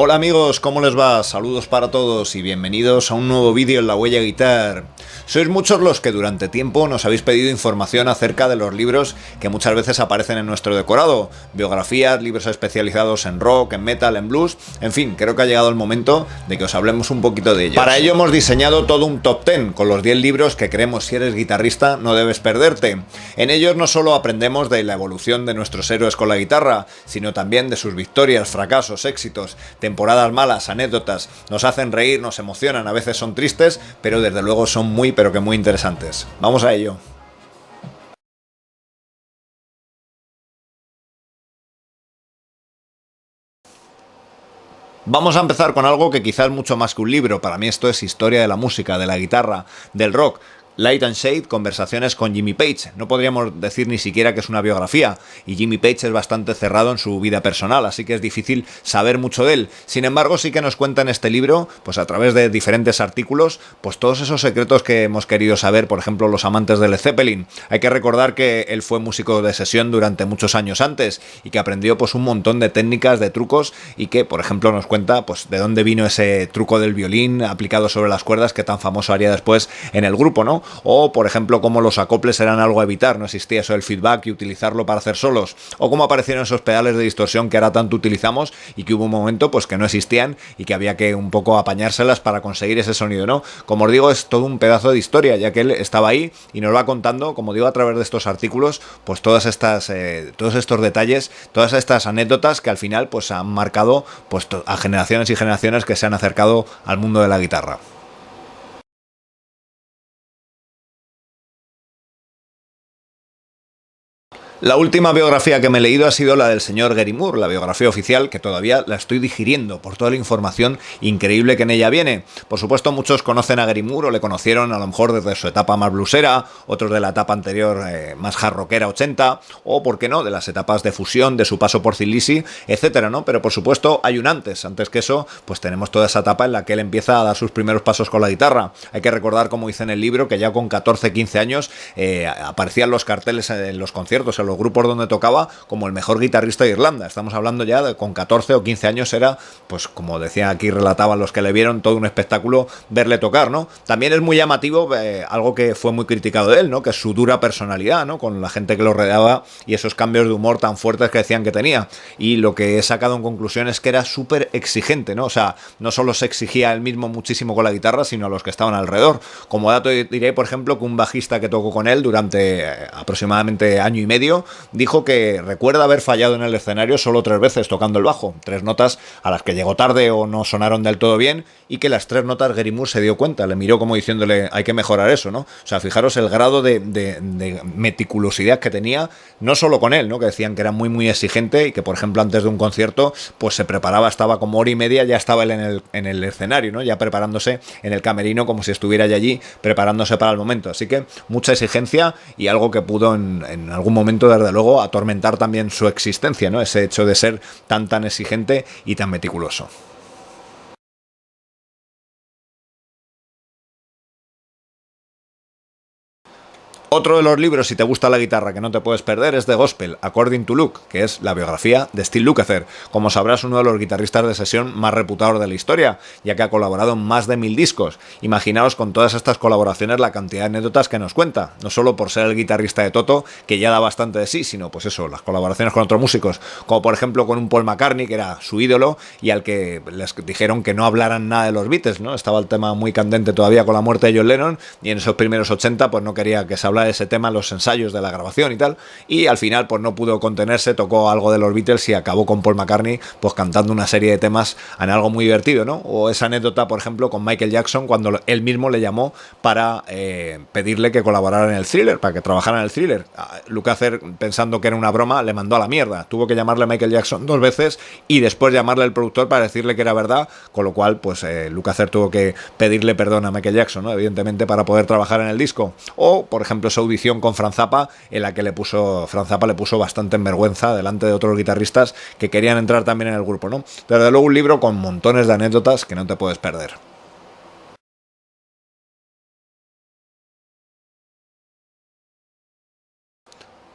Hola amigos, ¿cómo les va? Saludos para todos y bienvenidos a un nuevo vídeo en La Huella Guitar. Sois muchos los que durante tiempo nos habéis pedido información acerca de los libros que muchas veces aparecen en nuestro decorado. Biografías, libros especializados en rock, en metal, en blues... En fin, creo que ha llegado el momento de que os hablemos un poquito de ellos. Para ello hemos diseñado todo un top 10 con los 10 libros que creemos si eres guitarrista no debes perderte. En ellos no solo aprendemos de la evolución de nuestros héroes con la guitarra, sino también de sus victorias, fracasos, éxitos, temporadas malas, anécdotas. Nos hacen reír, nos emocionan, a veces son tristes, pero desde luego son muy interesantes. Vamos a ello. Vamos a empezar con algo que quizás mucho más que un libro. Para mí esto es historia de la música, de la guitarra, del rock. Light and Shade, conversaciones con Jimmy Page. No podríamos decir ni siquiera que es una biografía, y Jimmy Page es bastante cerrado en su vida personal, así que es difícil saber mucho de él. Sin embargo, sí que nos cuenta en este libro, pues a través de diferentes artículos, pues todos esos secretos que hemos querido saber, por ejemplo, los amantes de Led Zeppelin. Hay que recordar que él fue músico de sesión durante muchos años antes, y que aprendió pues un montón de técnicas, de trucos, y que, por ejemplo, nos cuenta pues de dónde vino ese truco del violín aplicado sobre las cuerdas que tan famoso haría después en el grupo, ¿no? O, por ejemplo, cómo los acoples eran algo a evitar, no existía eso del feedback y utilizarlo para hacer solos, o cómo aparecieron esos pedales de distorsión que ahora tanto utilizamos y que hubo un momento pues que no existían y que había que un poco apañárselas para conseguir ese sonido, ¿no? Como os digo, es todo un pedazo de historia, ya que él estaba ahí y nos va contando, como digo, a través de estos artículos, pues todos estos detalles, todas estas anécdotas que al final pues han marcado pues a generaciones y generaciones que se han acercado al mundo de la guitarra. La última biografía que me he leído ha sido la del señor Gary Moore, la biografía oficial, que todavía la estoy digiriendo por toda la información increíble que en ella viene. Por supuesto, muchos conocen a Gary Moore o le conocieron a lo mejor desde su etapa más bluesera, otros de la etapa anterior más hard rockera 80, o, por qué no, de las etapas de fusión, de su paso por Thin Lizzy, etcétera, ¿no? Pero por supuesto hay un antes. Antes que eso, pues tenemos toda esa etapa en la que él empieza a dar sus primeros pasos con la guitarra. Hay que recordar, como dice en el libro, que ya con 14, 15 años aparecían los carteles en los conciertos, en los grupos donde tocaba, como el mejor guitarrista de Irlanda. Estamos hablando ya de con 14 o 15 años era, pues como decían aquí, relataban los que le vieron, todo un espectáculo verle tocar, ¿no? También es muy llamativo algo que fue muy criticado de él, ¿no? Que es su dura personalidad, ¿no? Con la gente que lo rodeaba y esos cambios de humor tan fuertes que decían que tenía. Y lo que he sacado en conclusión es que era súper exigente, ¿no? O sea, no solo se exigía él mismo muchísimo con la guitarra, sino a los que estaban alrededor. Como dato diré, por ejemplo, que un bajista que tocó con él durante aproximadamente año y medio dijo que recuerda haber fallado en el escenario solo 3 veces tocando el bajo, 3 notas a las que llegó tarde o no sonaron del todo bien, y que las 3 notas Gary Moore se dio cuenta, le miró como diciéndole hay que mejorar eso, ¿no? O sea, fijaros el grado de meticulosidad que tenía, no solo con él, ¿no? Que decían que era muy exigente y que, por ejemplo, antes de un concierto pues se preparaba, estaba como hora y media, ya estaba él en el escenario, ¿no? Ya preparándose en el camerino como si estuviera ya allí preparándose para el momento, así que mucha exigencia y algo que pudo en algún momento, desde luego, atormentar también su existencia, ¿no? Ese hecho de ser tan exigente y tan meticuloso. Otro de los libros, si te gusta la guitarra, que no te puedes perder es The Gospel, According to Luke, que es la biografía de Steve Lukather. Como sabrás, uno de los guitarristas de sesión más reputados de la historia, ya que ha colaborado en más de 1000 discos. Imaginaos con todas estas colaboraciones la cantidad de anécdotas que nos cuenta, no solo por ser el guitarrista de Toto, que ya da bastante de sí, sino pues eso, las colaboraciones con otros músicos, como por ejemplo con un Paul McCartney, que era su ídolo, y al que les dijeron que no hablaran nada de los Beatles, ¿no? Estaba el tema muy candente todavía con la muerte de John Lennon, y en esos primeros 80 pues no quería que se hablara de ese tema en los ensayos de la grabación y tal, y al final pues no pudo contenerse, tocó algo de los Beatles y acabó con Paul McCartney pues cantando una serie de temas en algo muy divertido, ¿no? O esa anécdota, por ejemplo, con Michael Jackson, cuando él mismo le llamó para pedirle que colaborara en el Thriller, para que trabajara en el Thriller. Lukather, pensando que era una broma, le mandó a la mierda. Tuvo que llamarle a Michael Jackson 2 veces y después llamarle al productor para decirle que era verdad, con lo cual pues Lukather tuvo que pedirle perdón a Michael Jackson, ¿no? Evidentemente, para poder trabajar en el disco. O, por ejemplo, esa audición con Frank Zappa, en la que Frank Zappa le puso bastante en vergüenza delante de otros guitarristas que querían entrar también en el grupo, ¿no? Desde luego un libro con montones de anécdotas que no te puedes perder.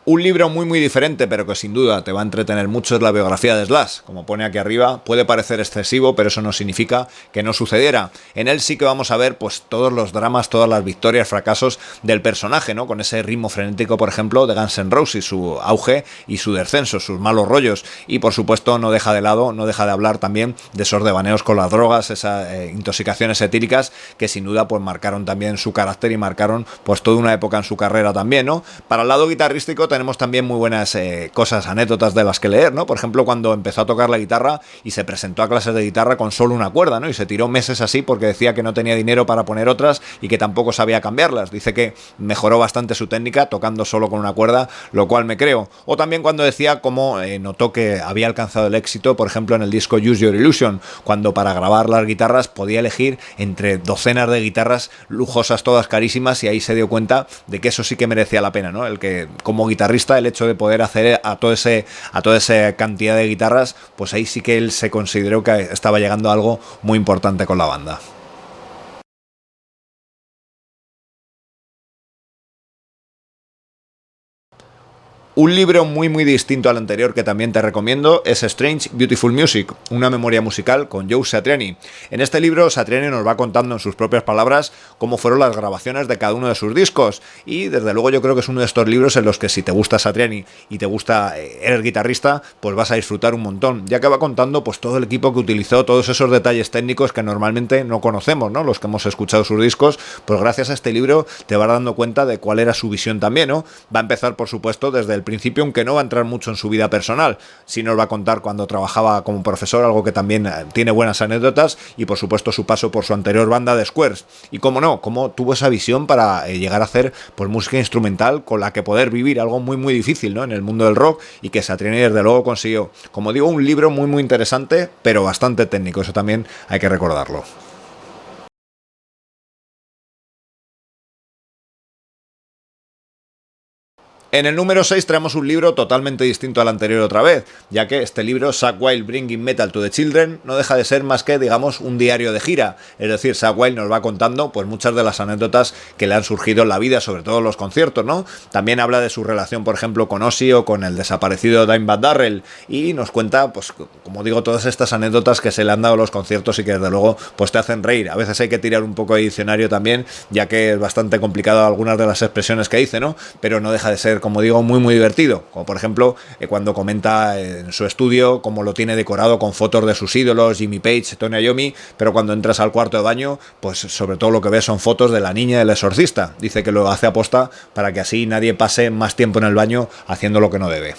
Un libro muy diferente, pero que sin duda te va a entretener mucho, es la biografía de Slash. Como pone aquí arriba, puede parecer excesivo, pero eso no significa que no sucediera. En él sí que vamos a ver pues todos los dramas, todas las victorias, fracasos del personaje, ¿no? Con ese ritmo frenético, por ejemplo, de Guns N' Roses, su auge y su descenso, sus malos rollos. Y por supuesto no deja de lado, no deja de hablar también de esos devaneos con las drogas, esas intoxicaciones etíricas que sin duda pues marcaron también su carácter y marcaron pues toda una época en su carrera también, ¿no? Para el lado guitarrístico tenemos también muy buenas cosas, anécdotas de las que leer, ¿no? Por ejemplo, cuando empezó a tocar la guitarra y se presentó a clases de guitarra con solo una cuerda, ¿no? Y se tiró meses así porque decía que no tenía dinero para poner otras y que tampoco sabía cambiarlas. Dice que mejoró bastante su técnica tocando solo con una cuerda, lo cual me creo. O también cuando decía cómo notó que había alcanzado el éxito, por ejemplo, en el disco Use Your Illusion, cuando para grabar las guitarras podía elegir entre docenas de guitarras lujosas, todas carísimas, y ahí se dio cuenta de que eso sí que merecía la pena, ¿no? El que como guitarrista, el hecho de poder hacer a toda esa cantidad de guitarras, pues ahí sí que él se consideró que estaba llegando a algo muy importante con la banda. Un libro muy distinto al anterior que también te recomiendo es Strange Beautiful Music, una memoria musical con Joe Satriani. En este libro Satriani nos va contando en sus propias palabras cómo fueron las grabaciones de cada uno de sus discos, y desde luego yo creo que es uno de estos libros en los que si te gusta Satriani y te gusta, eres guitarrista, pues vas a disfrutar un montón, ya que va contando pues todo el equipo que utilizó, todos esos detalles técnicos que normalmente no conocemos, ¿no? Los que hemos escuchado sus discos, pues gracias a este libro te vas dando cuenta de cuál era su visión también, ¿no? Va a empezar por supuesto desde el principio, aunque no va a entrar mucho en su vida personal. Sí nos va a contar cuando trabajaba como profesor, algo que también tiene buenas anécdotas, y por supuesto su paso por su anterior banda de Squares. Y cómo no, cómo tuvo esa visión para llegar a hacer pues música instrumental con la que poder vivir, algo muy difícil, ¿no? En el mundo del rock, y que Satriani desde luego consiguió. Como digo, un libro muy interesante, pero bastante técnico, eso también hay que recordarlo. En el número 6 traemos un libro totalmente distinto al anterior otra vez, ya que este libro, Zakk Wylde Bringing Metal to the Children, no deja de ser más que, digamos, un diario de gira. Es decir, Zakk Wylde nos va contando pues muchas de las anécdotas que le han surgido en la vida, sobre todo en los conciertos, ¿no? También habla de su relación, por ejemplo, con Ozzy o con el desaparecido Dimebag Darrell, y nos cuenta, pues, como digo, todas estas anécdotas que se le han dado a los conciertos y que desde luego pues te hacen reír. A veces hay que tirar un poco de diccionario también, ya que es bastante complicado algunas de las expresiones que dice, ¿no? Pero no deja de ser, como digo, muy divertido. Como por ejemplo, cuando comenta en su estudio cómo lo tiene decorado con fotos de sus ídolos, Jimmy Page, Tony Iommi, pero cuando entras al cuarto de baño, pues sobre todo lo que ves son fotos de la niña del exorcista. Dice que lo hace aposta para que así nadie pase más tiempo en el baño haciendo lo que no debe.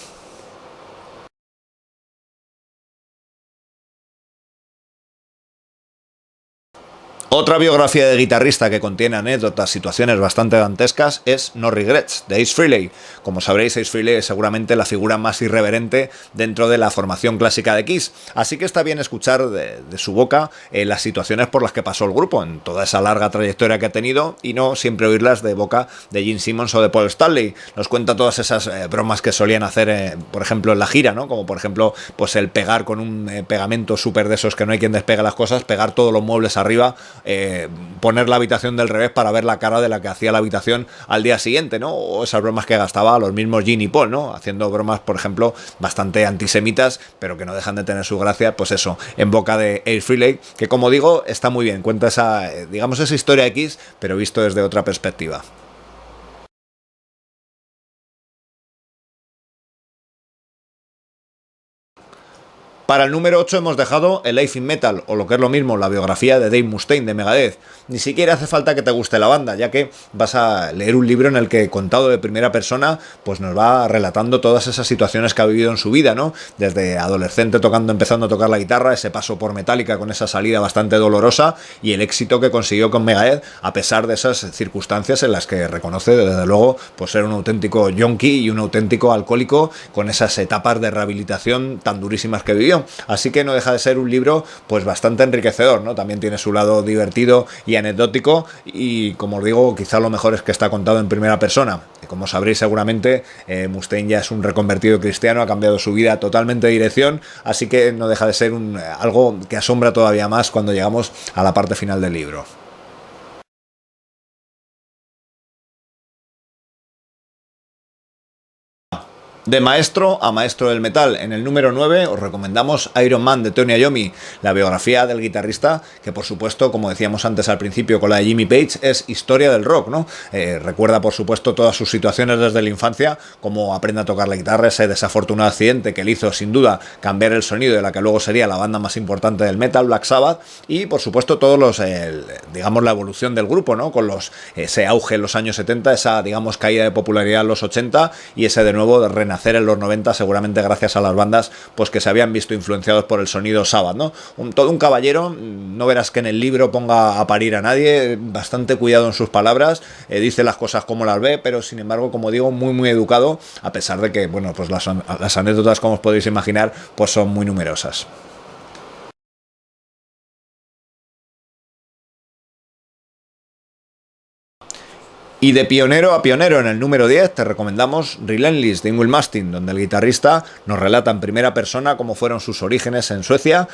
Otra biografía de guitarrista que contiene anécdotas, situaciones bastante dantescas es No Regrets, de Ace Frehley. Como sabréis, Ace Frehley es seguramente la figura más irreverente dentro de la formación clásica de Kiss, así que está bien escuchar de su boca las situaciones por las que pasó el grupo en toda esa larga trayectoria que ha tenido, y no siempre oírlas de boca de Gene Simmons o de Paul Stanley. Nos cuenta todas esas bromas que solían hacer, por ejemplo, en la gira, ¿no? Como por ejemplo, pues el pegar con un pegamento súper de esos que no hay quien despegue las cosas, pegar todos los muebles arriba, poner la habitación del revés para ver la cara de la que hacía la habitación al día siguiente, ¿no? O esas bromas que gastaba los mismos Gene y Paul, ¿no? Haciendo bromas, por ejemplo, bastante antisemitas, pero que no dejan de tener su gracia, pues eso, en boca de Ace Frehley, que como digo, está muy bien, cuenta esa, digamos, esa historia X, pero visto desde otra perspectiva. Para el número 8 hemos dejado el Life in Metal, o lo que es lo mismo, la biografía de Dave Mustaine de Megadeth. Ni siquiera hace falta que te guste la banda, ya que vas a leer un libro en el que, contado de primera persona, pues nos va relatando todas esas situaciones que ha vivido en su vida, ¿no? Desde adolescente empezando a tocar la guitarra, ese paso por Metallica con esa salida bastante dolorosa, y el éxito que consiguió con Megadeth a pesar de esas circunstancias en las que reconoce, desde luego, pues ser un auténtico yonki y un auténtico alcohólico, con esas etapas de rehabilitación tan durísimas que vivió. Así que no deja de ser un libro pues bastante enriquecedor, ¿no? También tiene su lado divertido y anecdótico, y como os digo, quizá lo mejor es que está contado en primera persona. Como sabréis seguramente, Mustaine ya es un reconvertido cristiano, ha cambiado su vida totalmente de dirección, así que no deja de ser algo que asombra todavía más cuando llegamos a la parte final del libro. De maestro a maestro del metal. En el número 9 os recomendamos Iron Man de Tony Iommi, la biografía del guitarrista, que por supuesto, como decíamos antes al principio con la de Jimmy Page, es historia del rock, ¿no? Recuerda por supuesto todas sus situaciones desde la infancia, como aprende a tocar la guitarra, ese desafortunado accidente que le hizo sin duda cambiar el sonido de la que luego sería la banda más importante del metal, Black Sabbath, y por supuesto todos los, digamos, la evolución del grupo, ¿no? Con ese auge en los años 70, esa, digamos, caída de popularidad en los 80 y ese de nuevo de renacer en los 90, seguramente gracias a las bandas pues que se habían visto influenciados por el sonido Sabbath, ¿no? Todo un caballero, no verás que en el libro ponga a parir a nadie, bastante cuidado en sus palabras, dice las cosas como las ve, pero sin embargo, como digo, muy educado, a pesar de que, bueno, pues las anécdotas, como os podéis imaginar, pues son muy numerosas. Y de pionero a pionero, en el número 10 te recomendamos Relentless de Yngwie Malmsteen, donde el guitarrista nos relata en primera persona cómo fueron sus orígenes en Suecia,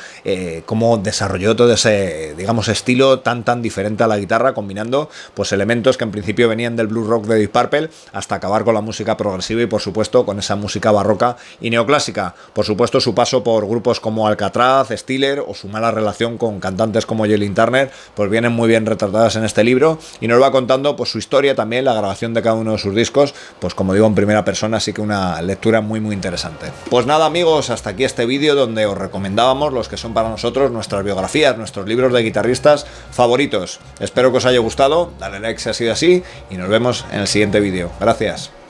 cómo desarrolló todo ese, digamos, estilo tan diferente a la guitarra, combinando pues elementos que en principio venían del blues rock de Deep Purple hasta acabar con la música progresiva y por supuesto con esa música barroca y neoclásica. Por supuesto su paso por grupos como Alcatraz, Steeler o su mala relación con cantantes como Jelyn Turner pues vienen muy bien retratadas en este libro y nos va contando pues su historia, también la grabación de cada uno de sus discos, pues como digo en primera persona, así que una lectura muy interesante. Pues nada amigos, hasta aquí este vídeo donde os recomendábamos los que son para nosotros nuestras biografías, nuestros libros de guitarristas favoritos. Espero que os haya gustado, dale like si ha sido así y nos vemos en el siguiente vídeo. Gracias.